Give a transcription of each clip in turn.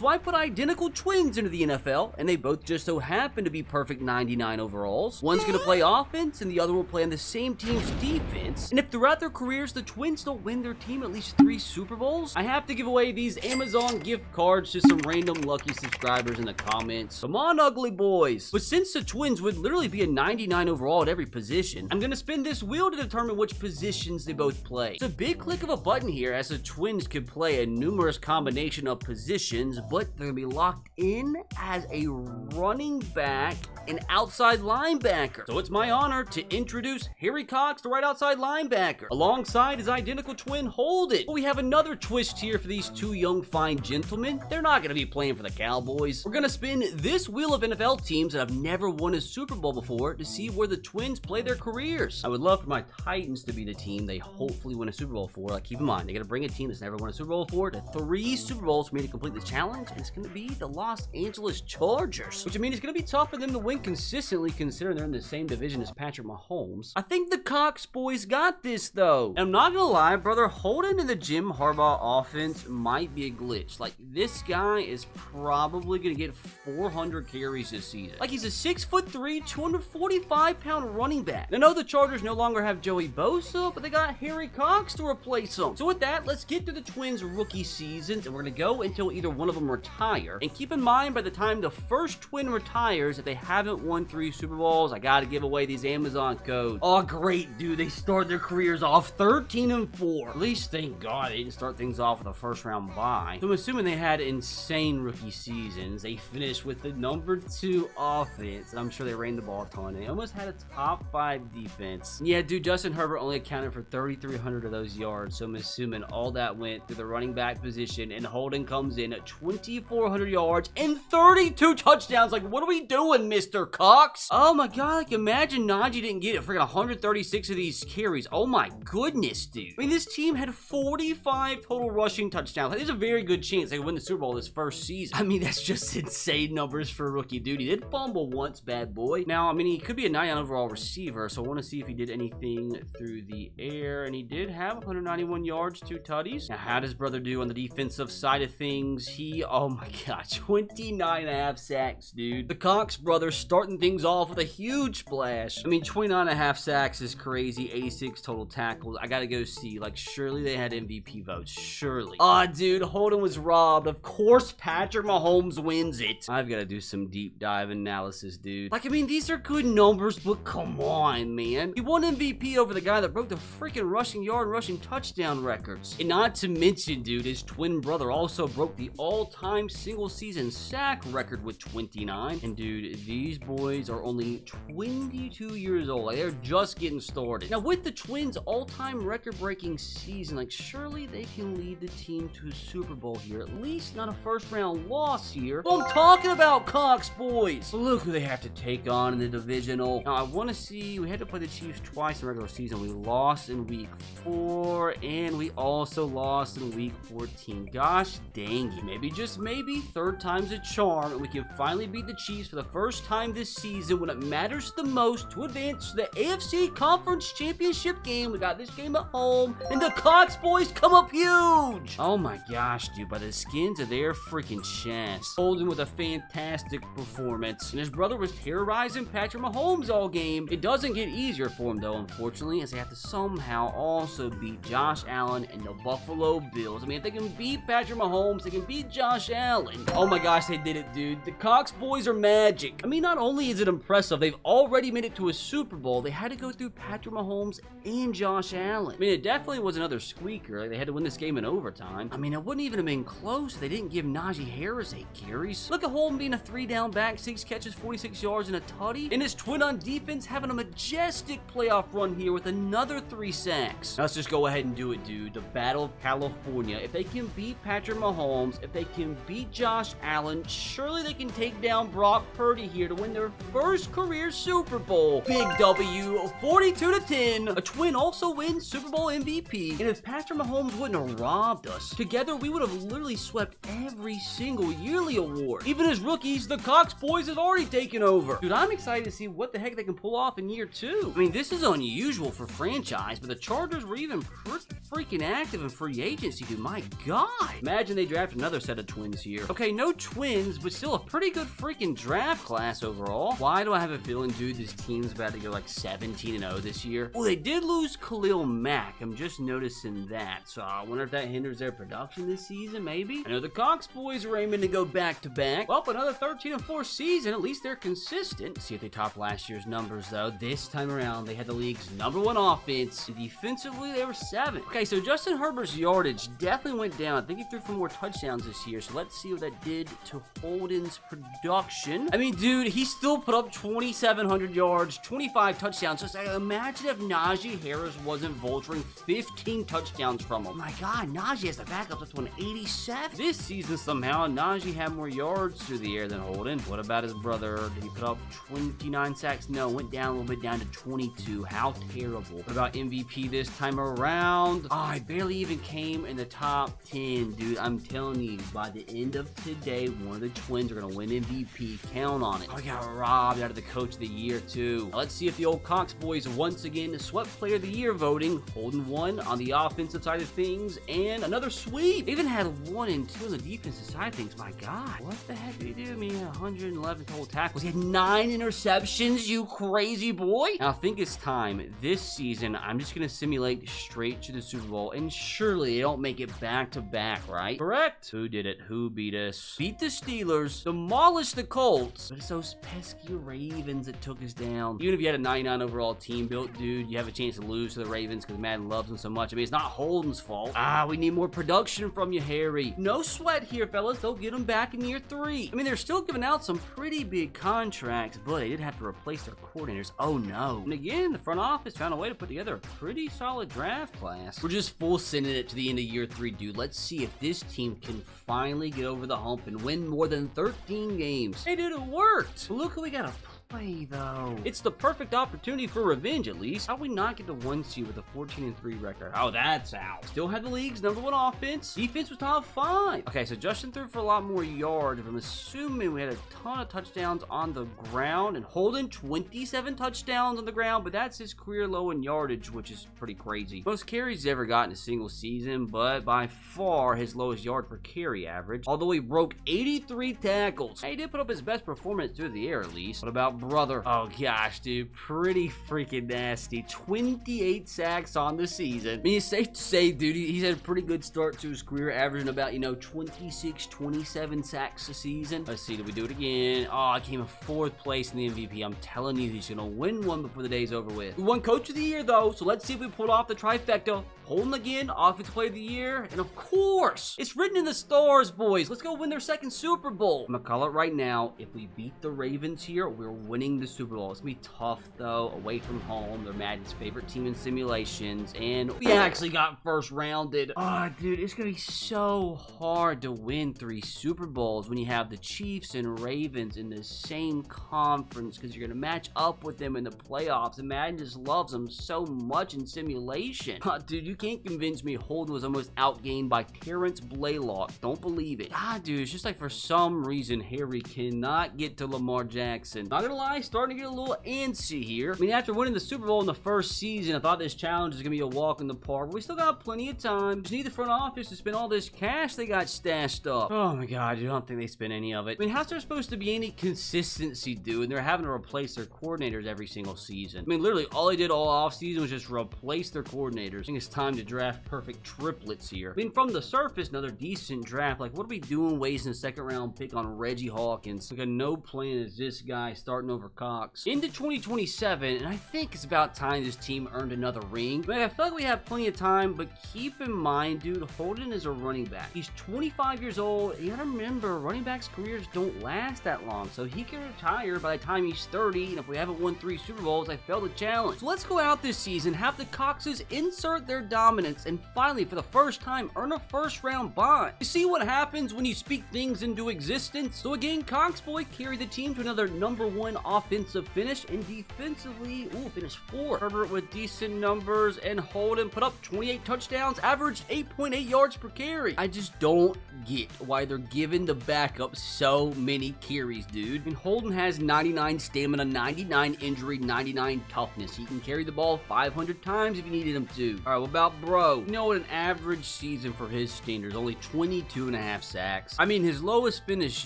why I put identical twins into the NFL, and they both just so happen to be perfect 99 overalls. One's going to play offense, and the other will play on the same team's defense. And if throughout their careers, the twins don't win their team at least 3 Super Bowls, I have to give away these Amazon gift cards to some random lucky subscribers in the comments. Come on, ugly boys. But since the twins would literally be a 99 overall at every position, I'm going to spin this wheel to determine which positions they both play. It's a big click of a button here, as the twins could play a numerous combination of positions, but they're going to be locked in as a running back and outside linebacker. So it's my honor to introduce Harry Cox, the right outside linebacker, alongside his identical twin Holden. But we have another twist here for these two young fine gentlemen. They're not going to be playing for the Cowboys. We're going to spin this wheel of NFL teams that have never won a Super Bowl before to see where the twins play their careers. I would love for my Titans to be the team they hopefully win a Super Bowl for. Like, keep in mind, they're going to bring a team that's never won a Super Bowl before to 3 Super Bowls for me to complete the challenge, and it's going to be the Los Angeles Chargers, which I mean, it's going to be tough for them to win consistently considering they're in the same division as Patrick Mahomes. I think the Cox boys got this though. And I'm not gonna lie, brother, Holden in the Jim Harbaugh offense might be a glitch. Like, this guy is probably gonna get 400 carries this season. Like, he's a 6'3", 245-pound running back. I know the Chargers no longer have Joey Bosa, but they got Harry Cox to replace him. So with that, let's get to the twins' rookie seasons, and we're gonna go until either one of them retire. And keep in mind, by the time the first twin retires, if they haven't won 3 Super Bowls, I gotta give away these Amazon codes. Oh, great, dude. They start their careers off 13-4. At least, thank God, they didn't start things off with a first-round bye. So I'm assuming they had insane rookie seasons. They finished with the number 2 offense, and I'm sure they ran the ball a ton. They almost had a top 5 defense. Yeah, dude, Justin Herbert only accounted for 3,300 of those yards, so I'm assuming all that went through the running back position, and Holden comes in at 2,400 yards and 32 touchdowns. Like, what are we doing, Mr. Cox? Oh my God, like, imagine Najee didn't get it. Freaking 136 of these carries. Oh my goodness, dude. I mean, this team had 45 total rushing touchdowns. Like, there's a very good chance they could win the Super Bowl this first season. I mean, that's just insane numbers for a rookie, dude. He did fumble once, bad boy. Now, I mean, he could be a 99 overall receiver, so I want to see if he did anything through the air, and he did have 191 yards, 2 tutties. Now, how does brother do on the defensive side of things? Oh my God, 29.5 sacks, dude. The Cox brothers starting things off with a huge splash. I mean, 29.5 sacks is crazy. 86 total tackles. I gotta go see. Like, surely they had MVP votes. Surely. Aw, dude, Holden was robbed. Of course, Patrick Mahomes wins it. I've got to do some deep dive analysis, dude. Like, I mean, these are good numbers, but come on, man. He won MVP over the guy that broke the freaking rushing yard and rushing touchdown records. And not to mention, dude, his twin brother also broke the all-time single-season sack record with 29. And, dude, these boys are only 22 years old. Like, they're just getting started. Now, with the Twins' all-time record-breaking season, like, surely they can lead the team to a Super Bowl here. At least not a first-round loss here. Well, I'm talking about, Cox boys. But look who they have to take on in the divisional. Now, I want to see, we had to play the Chiefs twice in the regular season. We lost in week 4, and we also lost in week 14. Gosh dang it. Maybe, just maybe, third time's a charm, and we can finally beat the Chiefs for the first time this season when it matters the most to advance to the AFC Conference Championship game. We got this game at home, and the Cox boys come up huge. Oh my gosh, dude, by the skins of their freaking chest. Holden with a fantastic performance, and his brother was terrorizing Patrick Mahomes all game. It doesn't get easier for him, though, unfortunately, as they have to somehow also beat Josh Allen and the Buffalo Bills. I mean, if they can beat Patrick Mahomes, they can beat Josh Allen. Oh my gosh, they did it, dude. The Cox boys are magic. I mean, not only is it impressive, they've already made it to a Super Bowl, they had to go through Patrick Mahomes and Josh Allen. I mean, it definitely was another squeaker. Like, they had to win this game in overtime. I mean, it wouldn't even have been close if they didn't give Najee Harris 8 carries. Look at Holden being a 3-down back, 6 catches, 46 yards, and a tutty. And his twin on defense having a majestic playoff run here with another 3 sacks. Now, let's just go ahead and do it, dude. The Battle of California. If they can beat Patrick Mahomes, if they can beat Josh Allen, surely they can take down Brock Purdy here to to win their first career Super Bowl. Big W, 42-10. A twin also wins Super Bowl MVP. And if Patrick Mahomes wouldn't have robbed us, together we would have literally swept every single yearly award. Even as rookies, the Cox boys have already taken over. Dude, I'm excited to see what the heck they can pull off in year 2. I mean, this is unusual for franchise, but the Chargers were even pretty freaking active in free agency, dude. My God. Imagine they draft another set of twins here. Okay, no twins, but still a pretty good freaking draft class overall. Why do I have a feeling, dude, this team's about to go like 17-0 this year? Well, they did lose Khalil Mack. I'm just noticing that. So I wonder if that hinders their production this season, maybe? I know the Cox boys are aiming to go back-to-back. Well, another 13-4 season. At least they're consistent. See if they top last year's numbers, though. This time around, they had the league's #1 offense. Defensively, they were 7th. Okay, so Justin Herbert's yardage definitely went down. I think he threw for more touchdowns this year, so let's see what that did to Holden's production. I mean, dude, he still put up 2,700 yards, 25 touchdowns. Just imagine if Najee Harris wasn't vulturing 15 touchdowns from him. Oh my God, Najee has the backup up to an 87. This season, somehow, Najee had more yards through the air than Holden. What about his brother? Did he put up 29 sacks? No, went down a little bit, down to 22. How terrible. What about MVP this time around? Oh, I barely even came in the top 10, dude. I'm telling you, by the end of today, one of the twins are going to win MVP. Count on it. Oh, we got robbed out of the coach of the year, too. Now, let's see if the old Cox boys once again swept player of the year voting. Holden won on the offensive side of things, and another sweep. They even had 1 and 2 on the defensive side of things. My God. What the heck did he do? I mean, 111 total tackles. He had 9 interceptions, you crazy boy. Now, I think it's time. This season, I'm just going to simulate straight to the Super Bowl, and surely they don't make it back-to-back, right? Correct. Who did it? Who beat us? Beat the Steelers, demolished the Colts, but it's those pesky Ravens that took us down. Even if you had a 99 overall team built, dude, you have a chance to lose to the Ravens because Madden loves them so much. I mean, it's not Holden's fault. We need more production from you, Harry. No sweat here, fellas. They'll get them back in year 3. I mean, they're still giving out some pretty big contracts, but they did have to replace their coordinators. Oh, no. And again, the front office found a way to put together a pretty solid draft class. We're just full sending it to the end of year 3, dude. Let's see if this team can finally get over the hump and win more than 13 games. Hey, dude, it worked. But look who we got to play, though. It's the perfect opportunity for revenge, at least. How we not get the 1 seed with a 14-3 record? Oh, that's out. Still had the league's #1 offense. Defense was top 5. Okay, so Justin threw for a lot more yards. I'm assuming we had a ton of touchdowns on the ground, and Holden 27 touchdowns on the ground, but that's his career low in yardage, which is pretty crazy. Most carries he's ever got in a single season, but by far his lowest yard per carry average, although he broke 83 tackles. He did put up his best performance through the air, at least. What about brother? Oh gosh, dude, pretty freaking nasty. 28 sacks on the season. I mean, it's safe to say, dude, he's had a pretty good start to his career, averaging about, 26, 27 sacks a season. Let's see, did we do it again? Oh, I came in 4th place in the MVP. I'm telling you, he's gonna win one before the day's over with. We won Coach of the Year, though, so let's see if we pulled off the trifecta. Holden again, Offensive Player of the Year, and of course, it's written in the stars, boys. Let's go win their 2nd Super Bowl. I'm gonna call it right now. If we beat the Ravens here, we're winning the Super Bowl. It's gonna be tough, though, away from home. They're Madden's favorite team in simulations, and we actually got first rounded. Oh, dude, it's gonna be so hard to win 3 Super Bowls when you have the Chiefs and Ravens in the same conference, because you're gonna match up with them in the playoffs, and Madden just loves them so much in simulation. Dude, you can't convince me Holden was almost outgained by Terrence Blaylock. Don't believe it. Dude, it's just like for some reason Harry cannot get to Lamar Jackson. Not gonna lie, starting to get a little antsy here. I mean, after winning the Super Bowl in the first season, I thought this challenge was gonna be a walk in the park, but we still got plenty of time. Just need the front office to spend all this cash they got stashed up. Oh my God, I don't think they spent any of it. I mean, how's there supposed to be any consistency, dude? And they're having to replace their coordinators every single season. I mean, literally, all they did all offseason was just replace their coordinators. I think it's time to draft perfect triplets here. I mean, from the surface, another decent draft. Like, what are we doing wasting a 2nd round pick on Reggie Hawkins? Like, no plan is this guy starting starting over Cox. Into 2027, and I think it's about time this team earned another ring. Man, I feel like we have plenty of time, but keep in mind, dude, Holden is a running back. He's 25 years old. You gotta remember, running backs' careers don't last that long, so he can retire by the time he's 30, and if we haven't won 3 Super Bowls, I failed the challenge. So let's go out this season, have the Coxes insert their dominance, and finally, for the first time, earn a first-round bye. You see what happens when you speak things into existence? So again, Cox Boy carried the team to another #1 offensive finish, and defensively, finished 4th. Herbert with decent numbers, and Holden put up 28 touchdowns, averaged 8.8 yards per carry. I just don't get why they're giving the backup so many carries, dude. I mean, Holden has 99 stamina, 99 injury, 99 toughness. He can carry the ball 500 times if you needed him to. All right, what about Bro? You know what, an average season for his standards, only 22.5 sacks. I mean, his lowest finish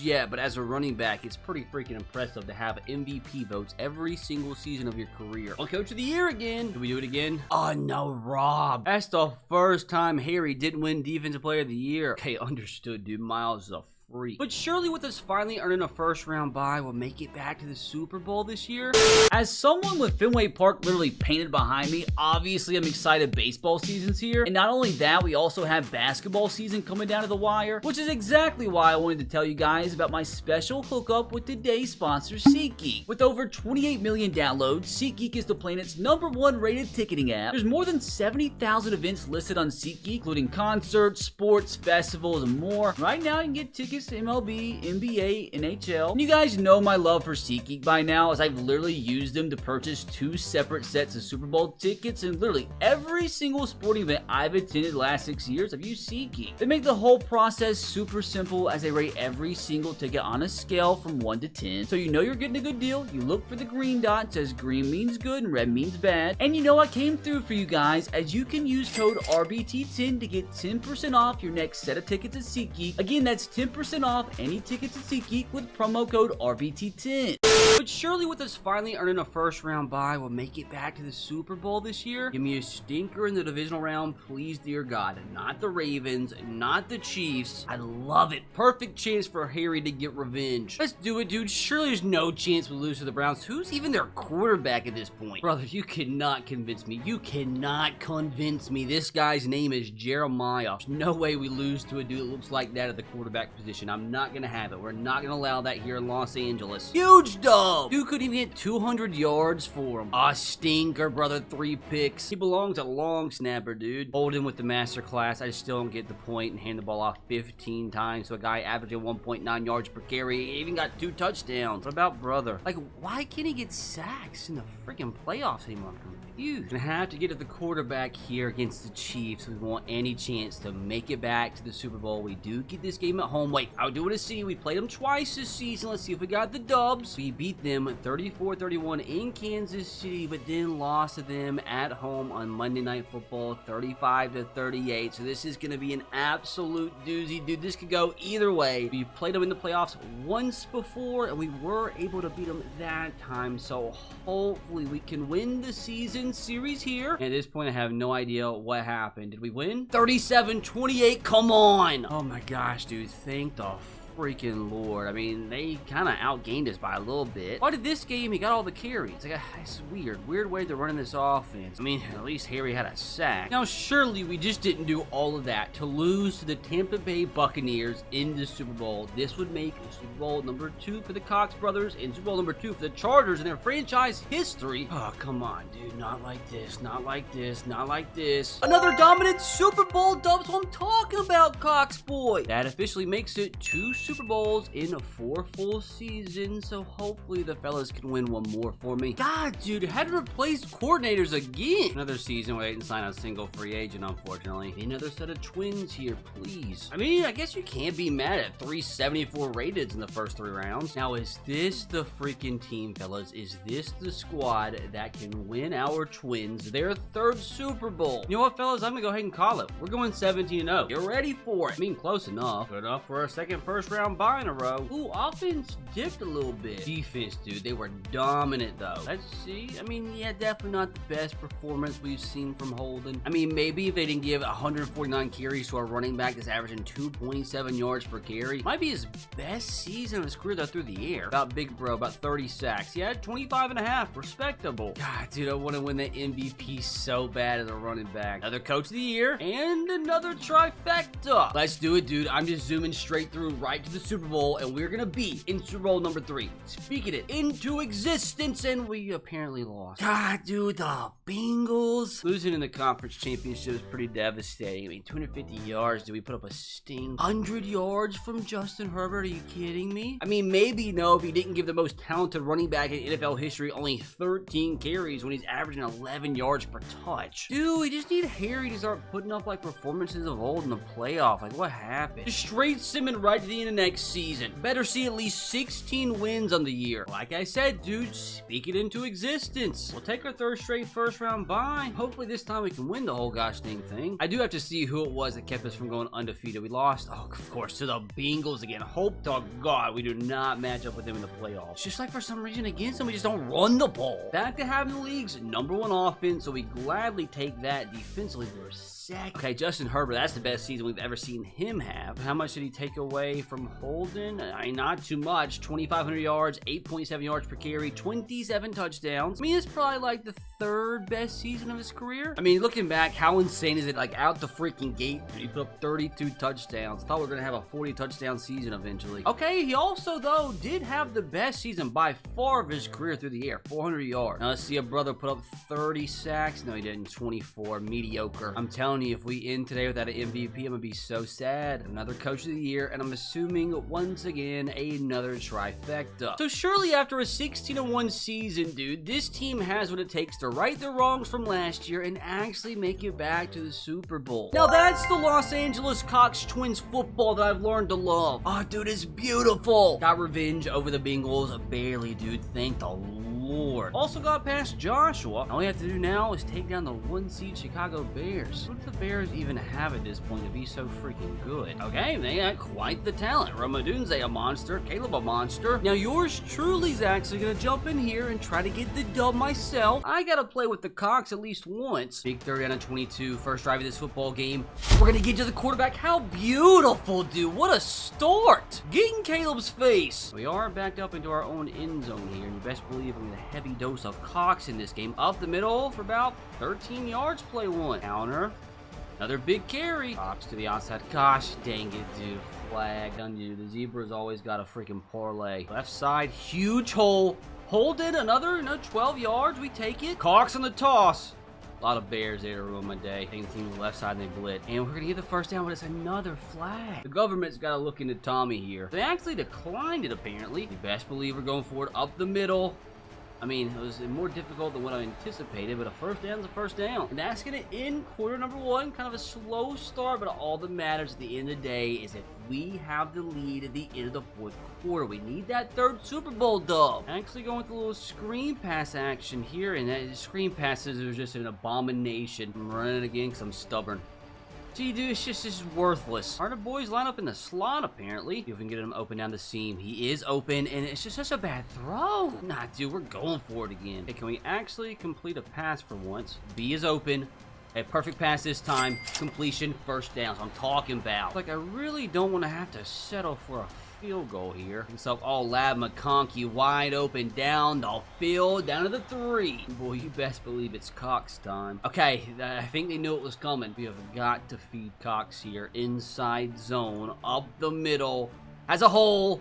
yet, but as a running back, it's pretty freaking impressive to have MVP votes every single season of your career. On Coach of the Year again. Do we do it again? Oh, no, Rob. That's the first time Harry didn't win Defensive Player of the Year. Okay, understood, dude. Miles is a freak. But surely with us finally earning a first-round bye, we'll make it back to the Super Bowl this year. As someone with Fenway Park literally painted behind me, obviously I'm excited baseball season's here. And not only that, we also have basketball season coming down to the wire, which is exactly why I wanted to tell you guys about my special hookup with today's sponsor, SeatGeek. With over 28 million downloads, SeatGeek is the planet's #1 rated ticketing app. There's more than 70,000 events listed on SeatGeek, including concerts, sports, festivals, and more. Right now, you can get tickets to MLB, NBA, NHL. And you guys know my love for SeatGeek by now, as I've literally used them to purchase 2 separate sets of Super Bowl tickets, and literally every single sporting event I've attended the last 6 years, I've used SeatGeek. They make the whole process super simple, as they rate every single ticket on a scale from 1 to 10. So you know you're getting a good deal. You look for the green dot, it says green means good and red means bad. And you know I came through for you guys, as you can use code RBT10 to get 10% off your next set of tickets at SeatGeek. Again, that's 10% off any tickets at SeatGeek with promo code RBT10. But surely with us finally earning a first-round bye, we'll make it back to the Super Bowl this year. Give me a stinker in the divisional round, please, dear God. Not the Ravens, not the Chiefs. I love it. Perfect chance for Harry to get revenge. Let's do it, dude. Surely there's no chance we lose to the Browns. Who's even their quarterback at this point? Brother, you cannot convince me. You cannot convince me. This guy's name is Jeremiah. There's no way we lose to a dude that looks like that at the quarterback position. I'm not going to have it. We're not going to allow that here in Los Angeles. Huge dub. Dude couldn't even get 200 yards for him. Ah, stinker, brother. 3 picks. He belongs a long snapper, dude. Holden with the master class. I still don't get the point, and hand the ball off 15 times. So a guy averaging 1.9 yards per carry. He even got 2 touchdowns. What about brother? Like, why can't he get sacks in the freaking playoffs anymore? I'm confused. Gonna have to get to the quarterback here against the Chiefs. We want any chance to make it back to the Super Bowl. We do get this game at home. Wait, I'll do it to see. We played them twice this season. Let's see if we got the dubs. We beat them 34-31 in Kansas City, but then lost to them at home on Monday Night Football 35-38. So this is going to be an absolute doozy, dude. This could go either way. We played them in the playoffs once before, and we were able to beat them that time. So hopefully we can win the season series here. At this point, I have no idea what happened. Did we win? 37-28. Come on. Oh my gosh, dude. Thank the freaking Lord. I mean, they kind of outgained us by a little bit. Why did this game, he got all the carries? Like, it's weird. Weird way they're running this offense. I mean, at least Harry had a sack. Now, surely we just didn't do all of that to lose to the Tampa Bay Buccaneers in the Super Bowl. This would make Super Bowl #2 for the Cox brothers and Super Bowl #2 for the Chargers in their franchise history. Oh, come on, dude. Not like this. Not like this. Not like this. Another dominant Super Bowl dub. That's what I'm talking about, Cox boy. That officially makes it 2 Super Bowls in 4 full seasons, so hopefully the fellas can win one more for me. God, dude, had to replace coordinators again. Another season where they didn't sign a single free agent, unfortunately. Another set of twins here, please. I mean, I guess you can't be mad at 374 rated in the first 3 rounds. Now, is this the freaking team, fellas? Is this the squad that can win our twins their 3rd Super Bowl? You know what, fellas? I'm gonna go ahead and call it. We're going 17-0. Get ready for it. I mean, close enough. Good enough for our second first round round bye in a row. Ooh, offense dipped a little bit. Defense, dude, they were dominant though. Let's see. I mean, yeah, definitely not the best performance we've seen from Holden. I mean, maybe if they didn't give 149 carries to our running back that's averaging 2.7 yards per carry, might be his best season of his career though through the air. About big bro, about 30 sacks. He had 25 and a half. Respectable. God, dude, I want to win the MVP so bad as a running back. Another coach of the year and another trifecta. Let's do it, dude. I'm just zooming straight through right to the Super Bowl, and we're gonna be in Super Bowl number 3. Speaking it into existence, and we apparently lost. God, dude, the Bengals. Losing in the conference championship is pretty devastating. I mean, 250 yards. Did we put up a sting? 100 yards from Justin Herbert? Are you kidding me? I mean, maybe no, if he didn't give the most talented running back in NFL history only 13 carries when he's averaging 11 yards per touch. Dude, we just need Harry to start putting up like performances of old in the playoff. Like, what happened? Just straight simming right to the end of next season. Better see at least 16 wins on the year. Like I said, dude, speak it into existence. We'll take our third straight first round bye. Hopefully this time we can win the whole gosh dang thing. I do have to see who it was that kept us from going undefeated. We lost, oh, of course, to the Bengals again. Hope to God we do not match up with them in the playoffs. Just like for some reason against them, we just don't run the ball. Back to having the league's #1 offense, so we gladly take that. Defensively, we're second. Okay, Justin Herbert, that's the best season we've ever seen him have. How much did he take away from Holden? I mean, not too much. 2,500 yards, 8.7 yards per carry, 27 touchdowns. I mean, it's probably like the third best season of his career. I mean, looking back, how insane is it? Like, out the freaking gate, he put up 32 touchdowns. Thought we were gonna have a 40 touchdown season eventually. Okay, he also, though, did have the best season by far of his career through the air, 400 yards. Now, let's see a brother put up 30 sacks. No, he didn't. 24. Mediocre. I'm telling you, if we end today without an MVP, I'm gonna be so sad. Another coach of the year, and I'm assuming, once again, another trifecta. So surely after a 16-1 season, dude, this team has what it takes to right the wrongs from last year and actually make it back to the Super Bowl. Now, that's the Los Angeles Cox Twins football that I've learned to love. Oh, dude, it's beautiful. Got revenge over the Bengals. Barely, dude. Thank the Lord. Also got past Joshua. All we have to do now is take down the 1-seed Chicago Bears. What do the Bears even have at this point to be so freaking good? Okay, they got quite the talent. Romadunze a monster. Caleb a monster. Now yours truly is actually gonna jump in here and try to get the dub myself. I gotta play with the Cox at least once. Big 3rd down and 22. First drive of this football game. We're gonna get to the quarterback. How beautiful, dude. What a start. Get in Caleb's face. We are backed up into our own end zone here, and you best believe I'm gonna heavy dose of Cox in this game. Up the middle for about 13 yards, play one. Counter. Another big carry. Cox to the outside. Gosh dang it, dude. Flag on you. The Zebra's always got a freaking parlay. Left side, huge hole. Holden, another 12 yards. We take it. Cox on the toss. A lot of Bears there to ruin my day. Taking the team to the left side and they blitz. And we're going to get the first down, but it's another flag. The government's got to look into Tommy here. They actually declined it, apparently. You best believe we're going for it up the middle. I mean, it was more difficult than what I anticipated, but a first down is a first down. And that's going to end quarter number 1. Kind of a slow start, but all that matters at the end of the day is that we have the lead at the end of the 4th quarter. We need that 3rd Super Bowl dub. Actually going with a little screen pass action here, and that screen passes are just an abomination. I'm running it again because I'm stubborn. Gee, dude, it's just worthless. Our boys line up in the slot, apparently. If we can get him open down the seam. He is open, and it's just such a bad throw. Nah, dude, we're going for it again. Hey, can we actually complete a pass for once? B is open. A perfect pass this time. Completion, first down. So I'm talking about. Like, I really don't want to have to settle for a field goal here. Himself all Lab McConkey wide open down the field, down to the 3. Boy, you best believe it's Cox time. Okay, I think they knew it was coming. We have got to feed Cox here. Inside zone, up the middle. Has a hole.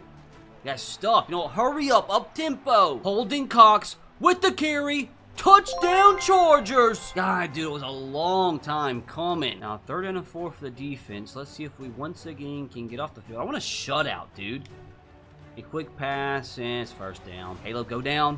Got stuff. You know, hurry up tempo. Holding Cox with the carry. Touchdown Chargers! God, dude, it was a long time coming. Now, 3rd and 4 for the defense. Let's see if we once again can get off the field. I want a shutout, dude. A quick pass, and it's first down. Caleb, go down.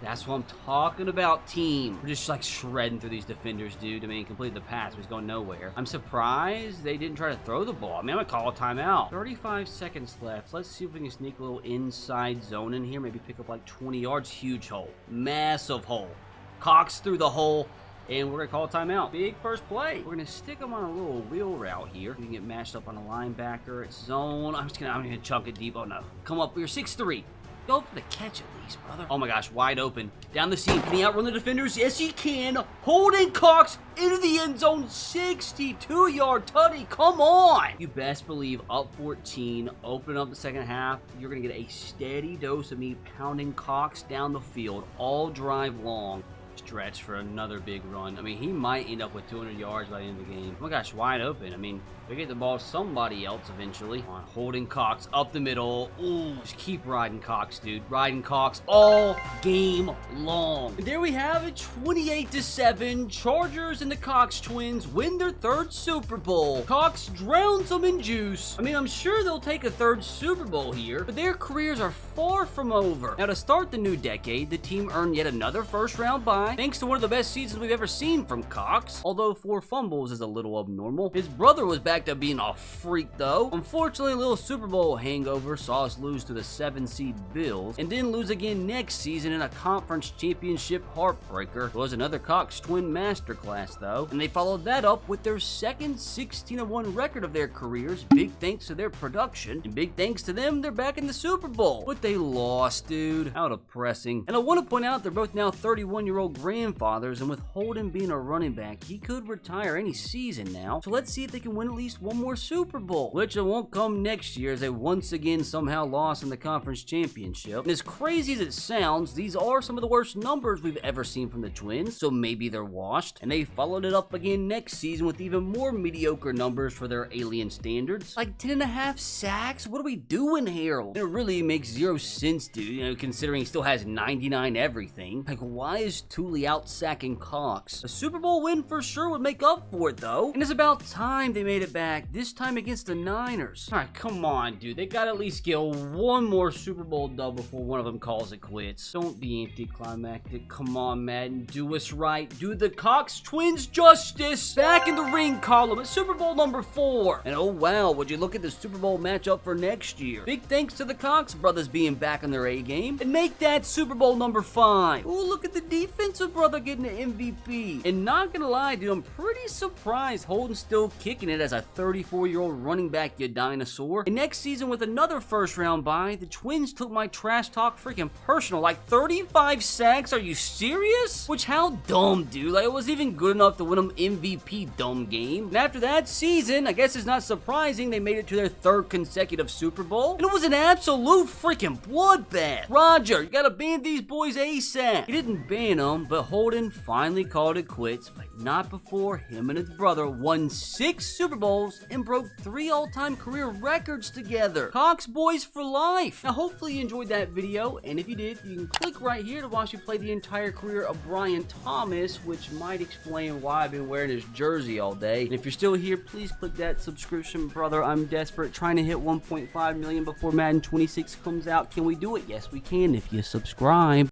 That's what I'm talking about, team. We're just, like, shredding through these defenders, dude. I mean, complete the pass, but he's going nowhere. I'm surprised they didn't try to throw the ball. I mean, I'm going to call a timeout. 35 seconds left. Let's see if we can sneak a little inside zone in here. Maybe pick up, like, 20 yards. Huge hole. Massive hole. Cox through the hole. And we're going to call a timeout. Big first play. We're going to stick him on a little wheel route here. We can get matched up on a linebacker. It's zone. I'm gonna chunk it deep. Oh, no. Come up. We're 6'3". Go for the catch at least, brother. Oh, my gosh. Wide open. Down the seam. Can he outrun the defenders? Yes, he can. Holden Cox into the end zone. 62-yard tutty. Come on. You best believe up 14. Open up the second half. You're going to get a steady dose of me pounding Cox down the field all drive long. Stretch for another big run. I mean, he might end up with 200 yards by the end of the game. Oh my gosh, wide open. I mean, they get the ball to somebody else eventually. On Holden Cox up the middle. Ooh, just keep riding Cox, dude. Riding Cox all game long. And there we have it, 28-7. Chargers and the Cox twins win their third Super Bowl. Cox drowns them in juice. I mean, I'm sure they'll take a third Super Bowl here, but their careers are far from over. Now, to start the new decade, the team earned yet another first-round bye, thanks to one of the best seasons we've ever seen from Cox. Although 4 fumbles is a little abnormal. His brother was back to being a freak, though. Unfortunately, a little Super Bowl hangover saw us lose to the 7-seed Bills, and then lose again next season in a conference championship heartbreaker. It was another Cox twin masterclass, though, and they followed that up with their second 16-1 record of their careers. Big thanks to their production, and big thanks to them, they're back in the Super Bowl. But they lost, dude. How depressing. And I want to point out they're both now 31-year-old grandfathers, and with Holden being a running back, he could retire any season now. So let's see if they can win at least one more Super Bowl, which it won't come next year as they once again somehow lost in the conference championship. And as crazy as it sounds, these are some of the worst numbers we've ever seen from the Twins, so maybe they're washed. And they followed it up again next season with even more mediocre numbers for their alien standards. Like 10.5 sacks? What are we doing here? It really makes zero sense, dude, you know, considering he still has 99 everything. Like, why is Thule out sacking Cox? A Super Bowl win for sure would make up for it, though. And it's about time they made it back, this time against the Niners. Alright, come on, dude. They gotta at least get one more Super Bowl dub before one of them calls it quits. Don't be anticlimactic. Come on, Madden. Do us right. Do the Cox twins justice. Back in the ring column at Super Bowl number 4. And oh wow, would you look at the Super Bowl matchup for next year? Big thanks to the Cox brothers being back on their A game. And make that Super Bowl number 5. Ooh, look at the defensive brother getting an MVP. And not gonna lie, dude, I'm pretty surprised Holden's still kicking it as a 34-year-old running back, you dinosaur. And next season with another first-round bye, the Twins took my trash talk freaking personal. Like 35 sacks? Are you serious? Which, how dumb, dude. Like, it was even good enough to win them MVP, dumb game. And after that season, I guess it's not surprising they made it to their 3rd consecutive Super Bowl. And it was an absolute freaking bloodbath. Roger, you gotta ban these boys ASAP. He didn't ban them, but Holden finally called it quits, but not before him and his brother won 6 Super Bowls and broke 3 all-time career records together. Cox boys for life. Now, hopefully you enjoyed that video, and if you did, you can click right here to watch me play the entire career of Brian Thomas, which might explain why I've been wearing his jersey all day. And if you're still here, please click that subscription, brother. I'm desperate, trying to hit 1.5 million before Madden 26 comes out. Can we do it? Yes, we can if you subscribe.